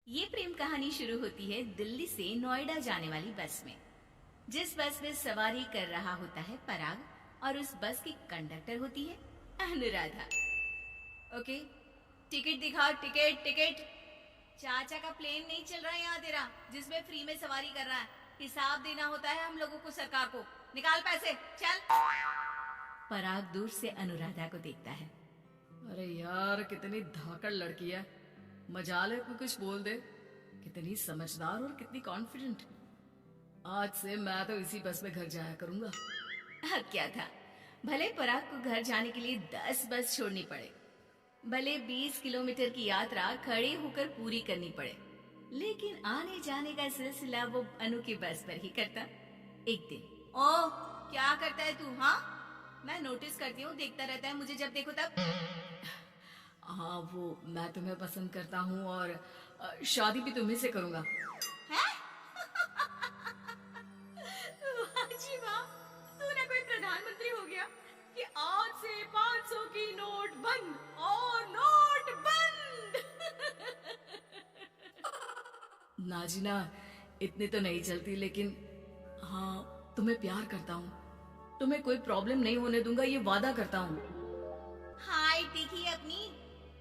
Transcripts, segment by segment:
ये प्रेम कहानी शुरू होती है दिल्ली से नोएडा जाने वाली बस में। जिस बस में सवारी कर रहा होता है पराग और उस बस की कंडक्टर होती है अनुराधा। ओके, टिकट दिखाओ, टिकट टिकट। चाचा का प्लेन नहीं चल रहा है यहाँ तेरा, जिसमें फ्री में सवारी कर रहा है। हिसाब देना होता है हम लोगों को सरकार को। निकाल पैसे, चल। पराग दूर से अनुराधा को देखता है। अरे यार, कितनी धाकड़ लड़की है। मजाल है कोई कुछ बोल दे। कितनी समझदार और कितनी कॉन्फिडेंट। आज से मैं तो इसी बस में घर जाया करूंगा। अब क्या था, भले पराग को घर जाने के लिए 10 बस छोड़नी पड़े, भले 20 किलोमीटर की यात्रा खड़े होकर पूरी करनी पड़े, लेकिन आने जाने का सिलसिला वो अनु की बस पर ही करता। एक दिन, ओ क्या करता है तू? हाँ, मैं नोटिस करती हूँ, देखता रहता है मुझे जब देखो तब। हाँ, वो मैं तुम्हें पसंद करता हूँ और शादी भी तुम्ही से करूंगा। हैं? वाह जी वाह, तू ना कोई प्रधानमंत्री हो गया कि आज से 500 की नोट बंद और नोट बंद। नाजिना, इतनी तो नहीं चलती, लेकिन हाँ, तुम्हें प्यार करता हूँ। तुम्हें कोई प्रॉब्लम नहीं होने दूंगा, ये वादा करता हूँ। हाय देखिए अपनी,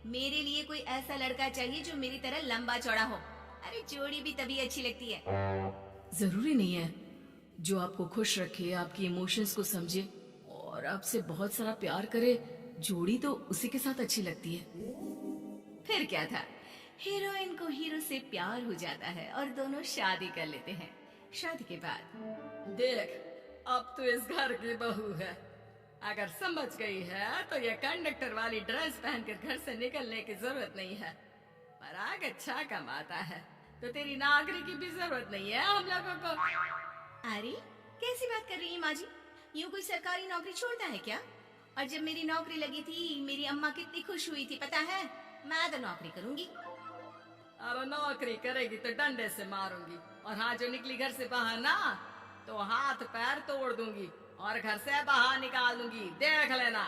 मेरे लिए कोई ऐसा लड़का चाहिए जो मेरी तरह लंबा चौड़ा हो। अरे जोड़ी भी तभी अच्छी लगती है। जरूरी नहीं है, जो आपको खुश रखे, आपकी इमोशंस को समझे और आपसे बहुत सारा प्यार करे, जोड़ी तो उसी के साथ अच्छी लगती है। फिर क्या था, हीरोइन को हीरो से प्यार हो जाता है और दोनों शादी कर लेते हैं। शादी के बाद देख, अब तो इस घर की बहू है। अगर समझ गई है तो ये कंडक्टर वाली ड्रेस पहनकर घर से निकलने की जरूरत नहीं है। पराग अच्छा कमाता है तो तेरी नौकरी की भी जरूरत नहीं है हम लोगों को। अरे कैसी बात कर रही है माँ जी? यूँ कोई सरकारी नौकरी छोड़ता है क्या? और जब मेरी नौकरी लगी थी, मेरी अम्मा कितनी खुश हुई थी पता है? मैं तो नौकरी करूंगी। अरे नौकरी करेगी तो डंडे से मारूंगी, और हाँ, जो निकली घर से बाहर ना, तो हाथ पैर तोड़ दूंगी और घर से बाहर निकाल दूंगी, देख लेना।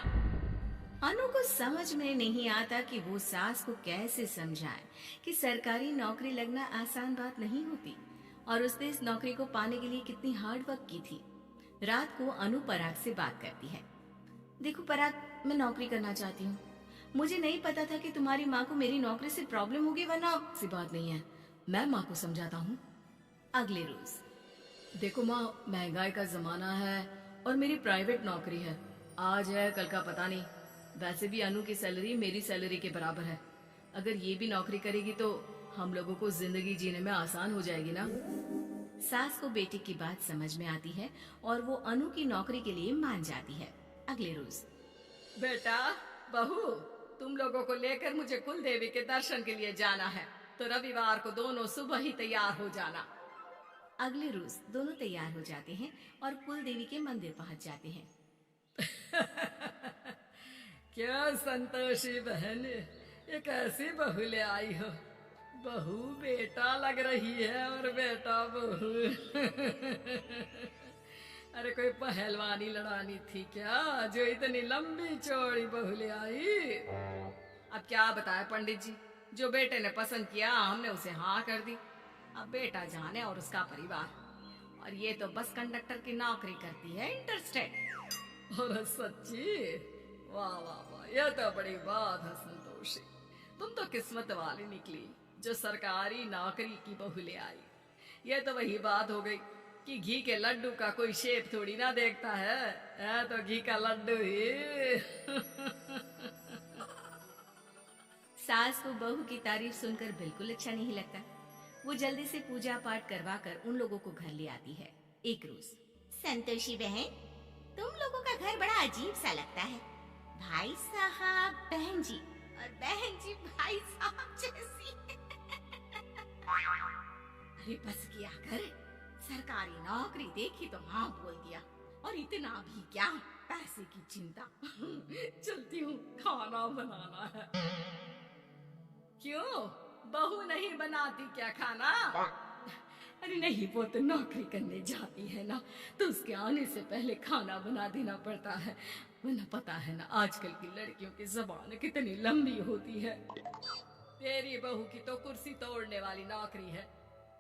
अनु को समझ में नहीं आता कि वो सास को कैसे समझाए कि सरकारी नौकरी लगना आसान बात नहीं होती, और उसने इस नौकरी को पाने के लिए कितनी हार्ड वर्क की थी। रात को अनु पराग से बात करती है। देखो पराग, मैं नौकरी करना चाहती हूँ। मुझे नहीं पता था कि तुम्हारी माँ को मेरी नौकरी से प्रॉब्लम होगी, वरना सी बात नहीं है, मैं माँ को समझाता हूँ। अगले रोज, देखो माँ, महंगाई का जमाना है और मेरी प्राइवेट नौकरी है। आज है कल का पता नहीं। वैसे भी अनु की सैलरी मेरी सैलरी के बराबर है। अगर ये भी नौकरी करेगी तो हम लोगों को जिंदगी जीने में आसान हो जाएगी ना। सास को बेटी की बात समझ में आती है और वो अनु की नौकरी के लिए मान जाती है। अगले रोज, बेटा, बहू, तुम लोगों को लेकर मुझे कुल देवी के दर्शन के लिए जाना है, तो रविवार को दोनों सुबह ही तैयार हो जाना। अगले रोज दोनों तैयार हो जाते हैं और कुल देवी के मंदिर पहुंच जाते हैं। क्या संतोषी बहन, एक ऐसी बहू ले आई हो। बहू बेटा लग रही है और बेटा बहू। अरे कोई पहलवानी लड़ानी थी क्या, जो इतनी लंबी चौड़ी बहू ले आई? अब क्या बताए पंडित जी, जो बेटे ने पसंद किया हमने उसे हाँ कर दी। अब बेटा जाने और उसका परिवार, और ये तो बस कंडक्टर की नौकरी करती है इंटरस्टेट। और सच्ची, वाह वाह वाह, यह तो बड़ी बात है संतोषी। तुम तो किस्मत वाली निकली जो सरकारी नौकरी की बहू ले आई। यह तो वही बात हो गई कि घी के लड्डू का कोई शेप थोड़ी ना देखता है तो घी का लड्डू ही। सास को बहू की तारीफ सुनकर बिल्कुल अच्छा नहीं लगता। वो जल्दी से पूजा पाठ करवा कर उन लोगों को घर ले आती है। एक रोज, संतोषी बहन, तुम लोगों का घर बड़ा अजीब सा लगता है। भाई साहब बहन जी, और बहन जी भाई साहब जैसी। अरे बस किया कर, सरकारी नौकरी देखी तो हाँ बोल दिया, और इतना भी क्या, पैसे की चिंता। चलती हूँ, खाना बनाना है। क्यों, बहू नहीं बनाती क्या खाना? अरे नहीं, वो तो नौकरी करने जाती है ना, तो उसके आने से पहले खाना बना देना पड़ता है, वरना पता है ना आजकल की लड़कियों की जबान कितनी लंबी होती है। तेरी बहू की तो कुर्सी तोड़ने वाली नौकरी है।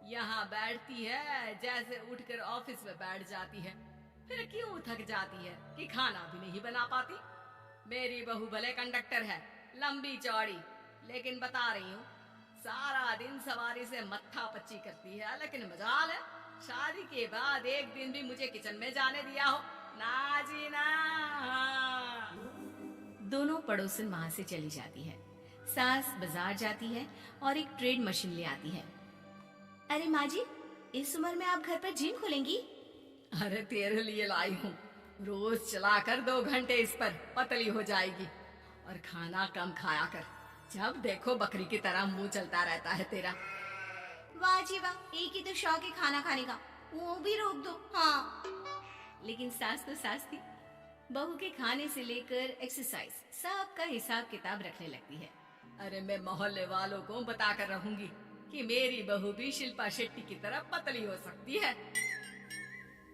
यहाँ बैठती है जैसे उठकर ऑफिस में बैठ जाती है, फिर क्यों थक जाती है कि खाना भी नहीं बना पाती। मेरी बहू भले कंडक्टर है, लंबी चौड़ी, लेकिन बता रही हूँ सारा दिन सवारी से मत्था पच्ची करती है। लेकिन मजाल है, शादी के बाद एक दिन भी मुझे किचन में जाने दिया हो ना जी ना। दोनों पड़ोसन वहां से चली जाती है। सास बाजार जाती है और एक ट्रेड मशीन ले आती है। अरे माँ जी, इस उम्र में आप घर पर जिम खोलेंगी? अरे तेरे लिए लाई हूँ, रोज चलाकर 2 घंटे इस पर, पतली हो जाएगी। और खाना कम खाया कर, जब देखो बकरी की तरह मुंह चलता रहता है तेरा। वाह जी वाह, एक ही तो शौक है खाना खाने का, वो भी रोक दो। हाँ, लेकिन सास तो सास थी, बहू के खाने से लेकर एक्सरसाइज सबका हिसाब किताब रखने लगती है। अरे मैं मोहल्ले वालों को बताकर रहूंगी कि मेरी बहू भी शिल्पा शेट्टी की तरह पतली हो सकती है।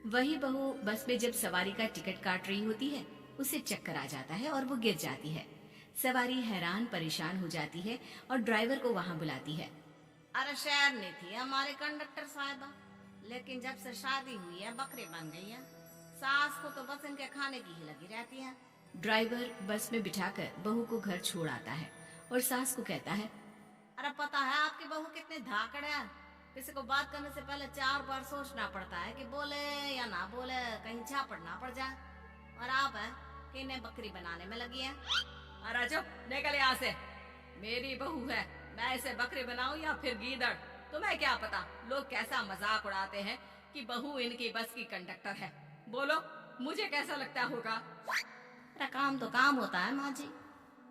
वही बहू बस में जब सवारी का टिकट काट रही होती है, उसे चक्कर आ जाता है और वो गिर जाती है। सवारी हैरान परेशान हो जाती है और ड्राइवर को वहाँ बुलाती है। अरे शहर नहीं थी हमारे कंडक्टर साहिबा, लेकिन जब से शादी हुई है बकरी बन गई है। सास को तो बस इनके खाने की ही लगी रहती है। ड्राइवर बस में बिठाकर बहू को घर छोड़ आता है और सास को कहता है, अरे पता है आपकी बहू कितने धाकड़ है, किसी को बात करने से पहले 4 बार सोचना पड़ता है कि बोले या ना बोले, कहीं झापड़ ना पड़ जाए। और आप है कि इन्हें बकरी बनाने में लगी है। अरे चुप, निकल यहाँ से। मेरी बहू है, मैं इसे बकरी बनाऊं या फिर गीदड़, तुम्हें क्या पता लोग कैसा मजाक उड़ाते हैं कि बहू इनकी बस की कंडक्टर है। बोलो मुझे कैसा लगता होगा? अरे काम तो काम होता है माँ जी,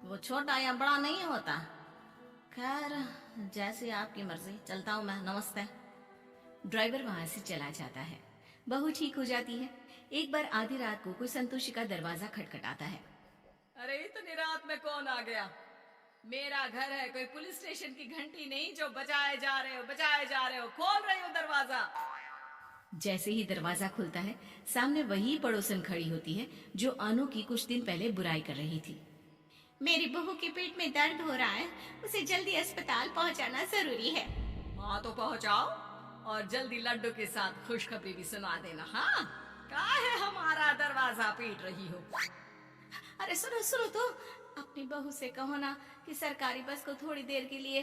वो छोटा या बड़ा नहीं होता। खैर जैसी आपकी मर्जी, चलता हूँ मैं, नमस्ते। ड्राइवर वहां से चला जाता है। बहू ठीक हो जाती है। एक बार आधी रात को कोई संतोषी का दरवाजा खटखटाता है। अरे इतनी रात में कौन आ गया? मेरा घर है, कोई पुलिस स्टेशन की घंटी नहीं जो बजाए जा रहे हो। खोल रहे हो दरवाजा। जैसे ही दरवाजा खुलता है, सामने वही पड़ोसन खड़ी होती है जो अनु की कुछ दिन पहले बुराई कर रही थी। मेरी बहू के पेट में दर्द हो रहा है, उसे जल्दी अस्पताल पहुंचाना जरूरी है। हाँ तो पहुंचाओ, और जल्दी लड्डू के साथ खुशखबरी भी सुना देना। हाँ, काहे हमारा दरवाजा पीट रही हो? अरे सुनो तो, अपनी बहू से कहो ना कि सरकारी बस को थोड़ी देर के लिए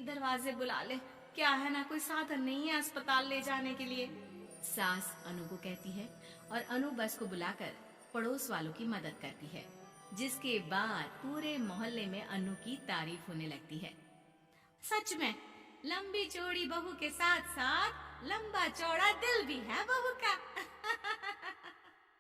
दरवाजे बुला ले। क्या है ना, कोई साधन नहीं है अस्पताल ले जाने के लिए। सास अनु को कहती है और अनु बस को बुलाकर पड़ोस वालों की मदद करती है, जिसके बाद पूरे मोहल्ले में अनु की तारीफ होने लगती है। सच में लंबी चौड़ी बहू के साथ साथ लंबा चौड़ा दिल भी है बहू का।